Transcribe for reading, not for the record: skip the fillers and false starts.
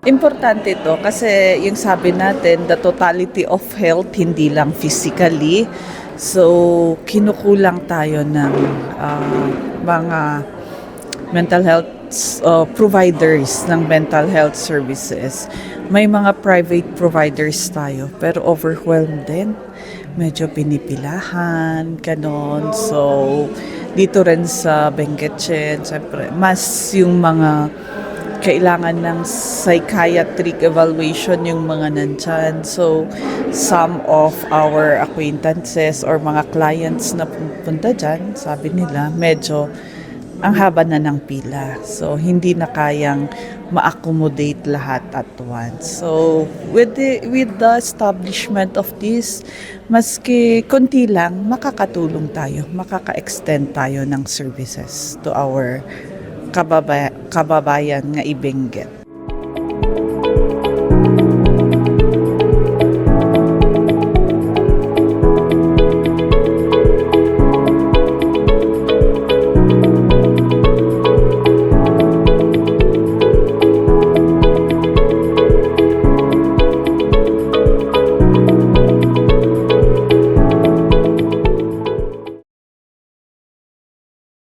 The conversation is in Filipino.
Importante ito kasi yung sabi natin, the totality of health, hindi lang physically. So, kinukulang tayo ng mga mental health providers ng mental health services. May mga private providers tayo, pero overwhelmed din. Medyo pinipilahan, ganon. So, dito rin sa Benguetchen, siyempre, mas yung mga kailangan ng psychiatric evaluation yung mga nandyan. So, some of our acquaintances or mga clients na pupunta dyan, sabi nila, medyo ang haba na ng pila. So, hindi na kayang ma-accommodate lahat at once. So, with the establishment of this, maski konti lang, makakatulong tayo, makaka-extend tayo ng services to our kababayan nga Benguet.